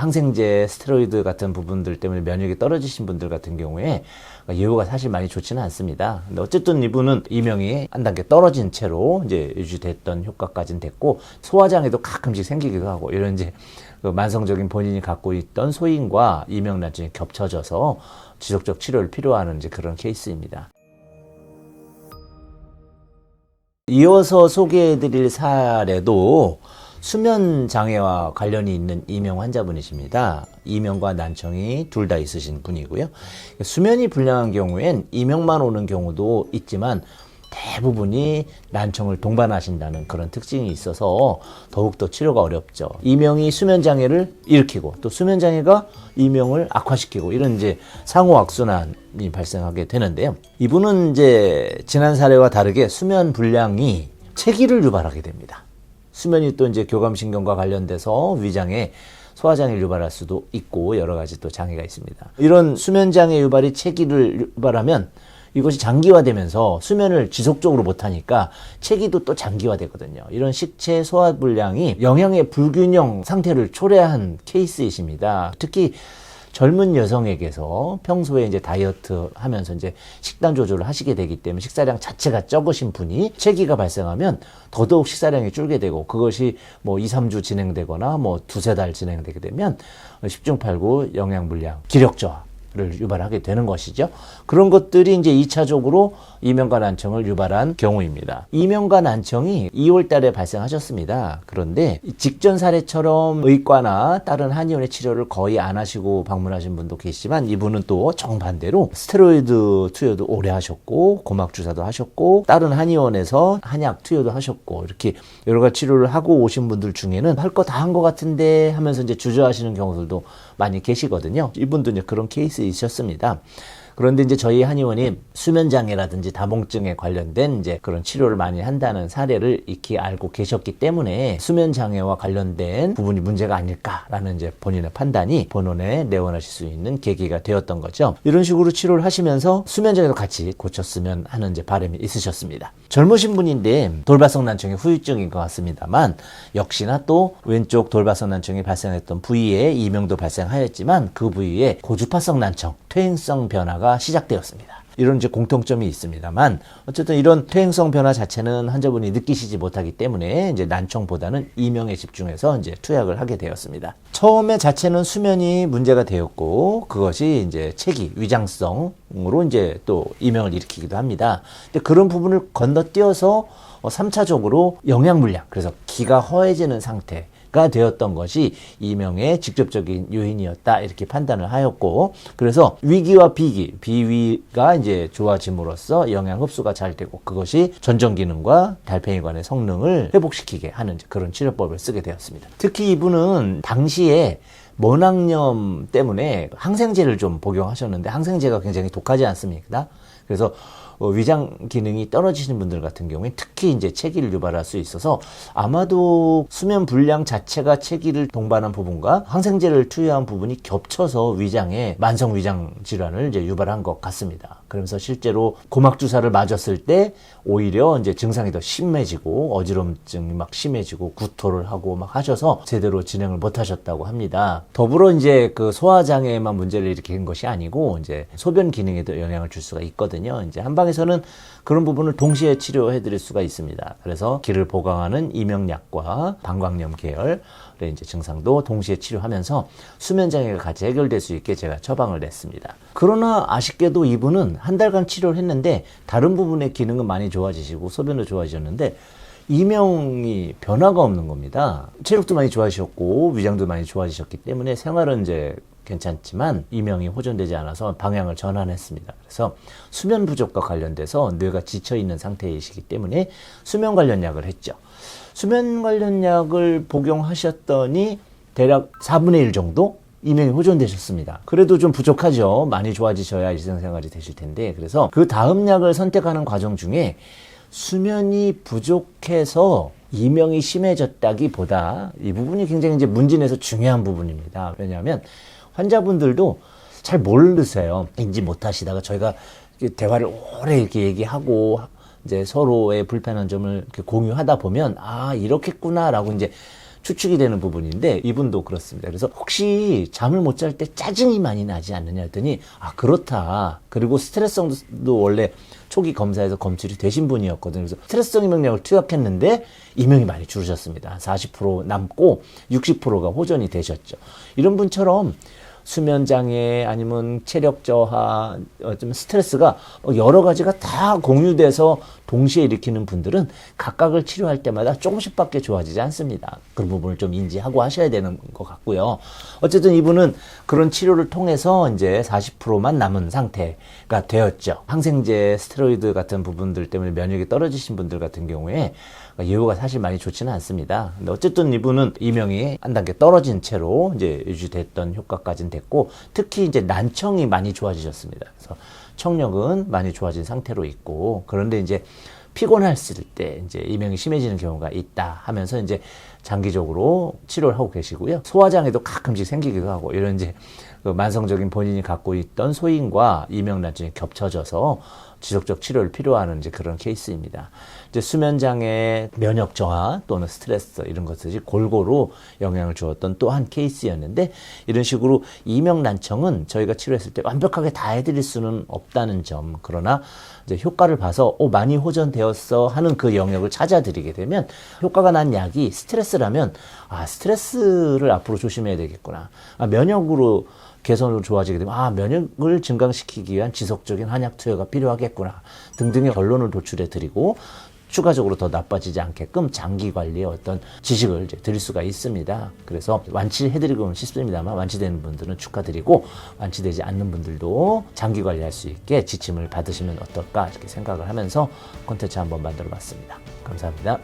항생제, 스테로이드 같은 부분들 때문에 면역이 떨어지신 분들 같은 경우에 예후가 사실 많이 좋지는 않습니다. 근데 어쨌든 이분은 이명이 한 단계 떨어진 채로 이제 유지됐던 효과까지는 됐고, 소화장애도 가끔씩 생기기도 하고, 이런 이제 그 만성적인 본인이 갖고 있던 소인과 이명란증이 겹쳐져서 지속적 치료를 필요하는 이제 그런 케이스입니다. 이어서 소개해드릴 사례도 수면 장애와 관련이 있는 이명 환자분이십니다. 이명과 난청이 둘 다 있으신 분이고요. 수면이 불량한 경우엔 이명만 오는 경우도 있지만 대부분이 난청을 동반하신다는 그런 특징이 있어서 더욱더 치료가 어렵죠. 이명이 수면 장애를 일으키고 또 수면 장애가 이명을 악화시키고 이런 이제 상호 악순환이 발생하게 되는데요. 이분은 이제 지난 사례와 다르게 수면 불량이 체기를 유발하게 됩니다. 수면이 또 이제 교감신경과 관련돼서 위장에 소화장애를 유발할 수도 있고 여러 가지 또 장애가 있습니다. 이런 수면장애 유발이 체기를 유발하면 이것이 장기화되면서 수면을 지속적으로 못하니까 체기도 또 장기화되거든요. 이런 식체 소화 불량이 영양의 불균형 상태를 초래한 케이스이십니다. 특히 젊은 여성에게서 평소에 이제 다이어트 하면서 이제 식단 조절을 하시게 되기 때문에 식사량 자체가 적으신 분이 체기가 발생하면 더더욱 식사량이 줄게 되고, 그것이 뭐 2, 3주 진행되거나 뭐 두세 달 진행되게 되면 10중 8구 영양 불량, 기력 저하를 유발하게 되는 것이죠. 그런 것들이 이제 2차적으로 이명과 난청을 유발한 경우입니다. 이명과 난청이 2월 달에 발생하셨습니다. 그런데 직전 사례처럼 의과나 다른 한의원의 치료를 거의 안 하시고 방문하신 분도 계시지만, 이분은 또 정반대로 스테로이드 투여도 오래 하셨고 고막 주사도 하셨고 다른 한의원에서 한약 투여도 하셨고 이렇게 여러 가지 치료를 하고 오신 분들 중에는 할 거 다 한 것 같은데 하면서 이제 주저하시는 경우들도 많이 계시거든요. 이분도 이제 그런 케이스이셨습니다. 그런데 이제 저희 한의원이 수면장애라든지 다몽증에 관련된 이제 그런 치료를 많이 한다는 사례를 익히 알고 계셨기 때문에 수면장애와 관련된 부분이 문제가 아닐까라는 이제 본인의 판단이 본원에 내원하실 수 있는 계기가 되었던 거죠. 이런 식으로 치료를 하시면서 수면장애도 같이 고쳤으면 하는 이제 바람이 있으셨습니다. 젊으신 분인데 돌발성 난청의 후유증인 것 같습니다만, 역시나 또 왼쪽 돌발성 난청이 발생했던 부위에 이명도 발생하였지만 그 부위에 고주파성 난청, 퇴행성 변화가 시작되었습니다. 이런 이제 공통점이 있습니다만, 어쨌든 이런 퇴행성 변화 자체는 환자분이 느끼시지 못하기 때문에 이제 난청보다는 이명에 집중해서 이제 투약을 하게 되었습니다. 처음에 자체는 수면이 문제가 되었고, 그것이 이제 체기, 위장성으로 이제 또 이명을 일으키기도 합니다. 근데 그런 부분을 건너뛰어서 3차적으로 영양불량, 그래서 기가 허해지는 상태 가 되었던 것이 이명의 직접적인 요인이었다, 이렇게 판단을 하였고, 그래서 위기와 비위가 이제 좋아짐으로써 영양 흡수가 잘 되고 그것이 전정 기능과 달팽이관의 성능을 회복시키게 하는 그런 치료법을 쓰게 되었습니다. 특히 이분은 당시에 모낭염 때문에 항생제를 좀 복용하셨는데, 항생제가 굉장히 독하지 않습니까? 그래서 위장 기능이 떨어지시는 분들 같은 경우에 특히 이제 체기를 유발할 수 있어서 아마도 수면 불량 자체가 체기를 동반한 부분과 항생제를 투여한 부분이 겹쳐서 위장에 만성 위장 질환을 이제 유발한 것 같습니다. 그러면서 실제로 고막 주사를 맞았을 때 오히려 이제 증상이 더 심해지고 어지럼증이 막 심해지고 구토를 하고 막 하셔서 제대로 진행을 못 하셨다고 합니다. 더불어 이제 그 소화 장애에만 문제를 일으킨 것이 아니고 이제 소변 기능에도 영향을 줄 수가 있거든요. 이제 한방에서는 그런 부분을 동시에 치료해 드릴 수가 있습니다. 그래서 기를 보강하는 이명약과 방광염 계열의 이제 증상도 동시에 치료하면서 수면 장애가 같이 해결될 수 있게 제가 처방을 냈습니다. 그러나 아쉽게도 이분은 한 달간 치료를 했는데 다른 부분의 기능은 많이 좋아지시고 소변도 좋아지셨는데 이명이 변화가 없는 겁니다. 체력도 많이 좋아지셨고 위장도 많이 좋아지셨기 때문에 생활은 이제 괜찮지만 이명이 호전되지 않아서 방향을 전환했습니다. 그래서 수면 부족과 관련돼서 뇌가 지쳐있는 상태이시기 때문에 수면 관련 약을 했죠. 수면 관련 약을 복용하셨더니 대략 4분의 1 정도 이명이 호전되셨습니다. 그래도 좀 부족하죠. 많이 좋아지셔야 일상생활이 되실 텐데, 그래서 그 다음 약을 선택하는 과정 중에 수면이 부족해서 이명이 심해졌다기보다 이 부분이 굉장히 이제 문진에서 중요한 부분입니다. 왜냐하면 환자분들도 잘 모르세요. 인지 못하시다가 저희가 대화를 오래 이렇게 얘기하고 이제 서로의 불편한 점을 이렇게 공유하다 보면 아 이렇겠구나라고 이제 추측이 되는 부분인데 이분도 그렇습니다. 그래서 혹시 잠을 못 잘 때 짜증이 많이 나지 않느냐 했더니 그렇다. 그리고 스트레스성도 원래 초기 검사에서 검출이 되신 분이었거든요. 그래서 스트레스성 이명약을 투약했는데 이명이 많이 줄으셨습니다. 40% 남고 60%가 호전이 되셨죠. 이런 분처럼 수면장애 아니면 체력 저하, 좀 스트레스가 여러 가지가 다 공유돼서 동시에 일으키는 분들은 각각을 치료할 때마다 조금씩밖에 좋아지지 않습니다. 그런 부분을 좀 인지하고 하셔야 되는 것 같고요. 어쨌든 이분은 그런 치료를 통해서 이제 40%만 남은 상태가 되었죠. 항생제, 스테로이드 같은 부분들 때문에 면역이 떨어지신 분들 같은 경우에 예후가 사실 많이 좋지는 않습니다. 근데 어쨌든 이분은 이명이 한 단계 떨어진 채로 이제 유지됐던 효과까지는 됐고, 특히 이제 난청이 많이 좋아지셨습니다. 그래서 청력은 많이 좋아진 상태로 있고, 그런데 이제 피곤했을 때 이제 이명이 심해지는 경우가 있다 하면서 이제 장기적으로 치료를 하고 계시고요. 소화장애도 가끔씩 생기기도 하고, 이런 이제 그 만성적인 본인이 갖고 있던 소인과 이명 난청이 겹쳐져서 지속적 치료를 필요하는 이제 그런 케이스입니다. 이제 수면장애, 면역 저하 또는 스트레스 이런 것들이 골고루 영향을 주었던 또 한 케이스였는데, 이런 식으로 이명 난청은 저희가 치료했을 때 완벽하게 다 해드릴 수는 없다는 점, 그러나 이제 효과를 봐서 많이 호전되었어 하는 그 영역을 찾아드리게 되면 효과가 난 약이 스트레스라면 스트레스를 앞으로 조심해야 되겠구나. 면역으로 개선으로 좋아지게 되면 면역을 증강시키기 위한 지속적인 한약 투여가 필요하겠구나 등등의 결론을 도출해 드리고, 추가적으로 더 나빠지지 않게끔 장기 관리의 어떤 지식을 이제 드릴 수가 있습니다. 그래서 완치해드리고는 싶습니다만, 완치되는 분들은 축하드리고 완치되지 않는 분들도 장기 관리할 수 있게 지침을 받으시면 어떨까 이렇게 생각을 하면서 콘텐츠 한번 만들어 봤습니다. 감사합니다.